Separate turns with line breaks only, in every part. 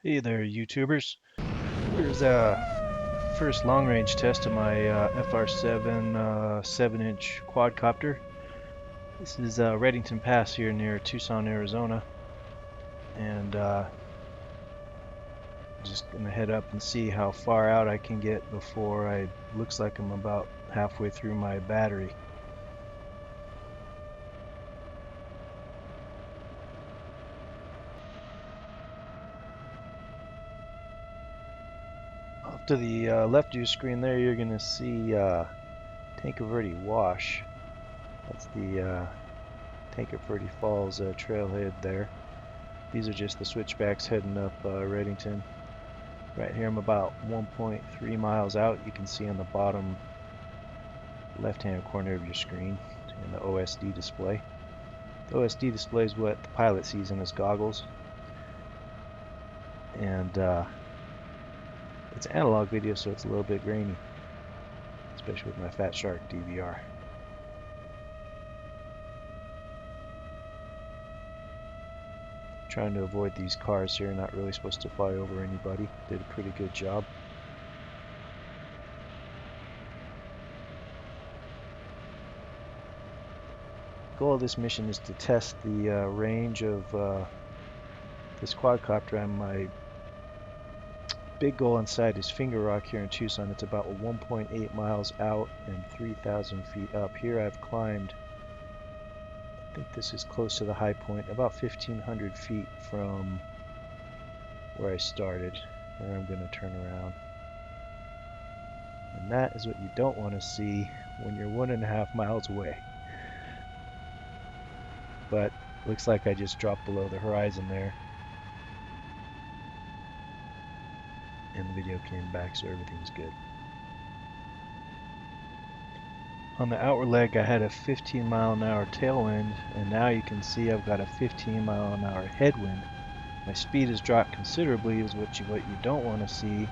Hey there, YouTubers. Here's a first long-range test of my FR7 7-inch quadcopter. This is Reddington Pass here near Tucson, Arizona, and just gonna head up and see how far out I can get before looks like I'm about halfway through my battery. Off to the left of your screen there, you're gonna see Tanque Verde Wash. That's the Tanque Verde Falls trailhead there. These are just the switchbacks heading up Reddington. Right here I'm about 1.3 miles out. You can see on the bottom left-hand corner of your screen in the OSD display. The OSD display is what the pilot sees in his goggles. And it's analog video, so it's a little bit grainy, especially with my Fat Shark DVR. Trying to avoid these cars here, not really supposed to fly over anybody. Did a pretty good job. The goal of this mission is to test the range of this quadcopter. And my big goal inside is Finger Rock here in Tucson. It's about 1.8 miles out and 3,000 feet up. Here I've climbed, I think this is close to the high point, about 1,500 feet from where I started. Where I'm going to turn around. And that is what you don't want to see when you're 1.5 miles away. But looks like I just dropped below the horizon there. And the video came back, so everything's good. On the outward leg I had a 15-mile-an-hour tailwind, and now you can see I've got a 15-mile-an-hour headwind. My speed has dropped considerably, is what you don't want to see.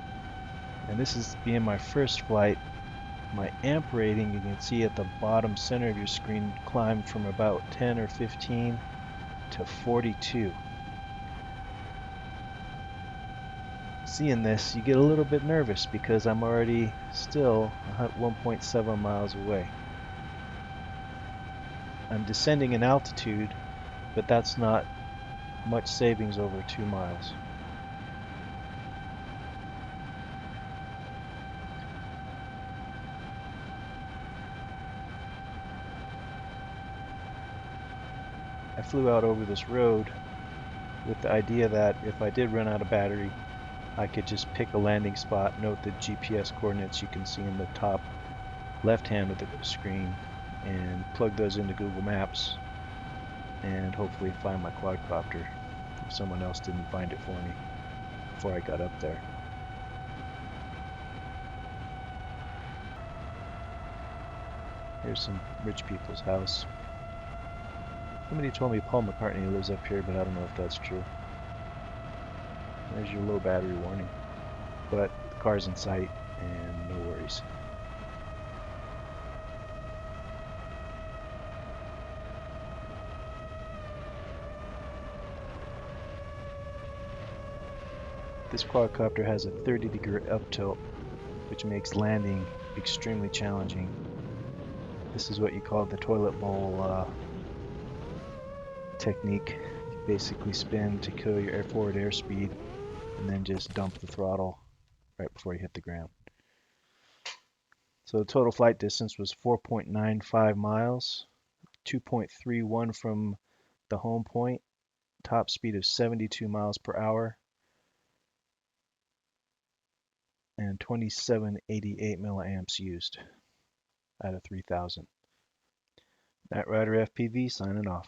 And this is being my first flight. My amp rating, you can see at the bottom center of your screen, climbed from about 10 or 15 to 42. Seeing this, you get a little bit nervous because I'm already still 1.7 miles away. I'm descending in altitude, but that's not much savings over 2 miles. I flew out over this road with the idea that if I did run out of battery, I could just pick a landing spot, note the GPS coordinates you can see in the top left hand of the screen, and plug those into Google Maps and hopefully find my quadcopter if someone else didn't find it for me before I got up there. Here's some rich people's house. Somebody told me Paul McCartney lives up here, but I don't know if that's true. There's your low battery warning. But the car's in sight and no worries. This quadcopter has a 30-degree up tilt, which makes landing extremely challenging. This is what you call the toilet bowl technique. You basically spin to kill your forward airspeed and then just dump the throttle right before you hit the ground. So the total flight distance was 4.95 miles, 2.31 from the home point, top speed of 72 miles per hour, and 2788 milliamps used out of 3,000. Night Rider FPV signing off.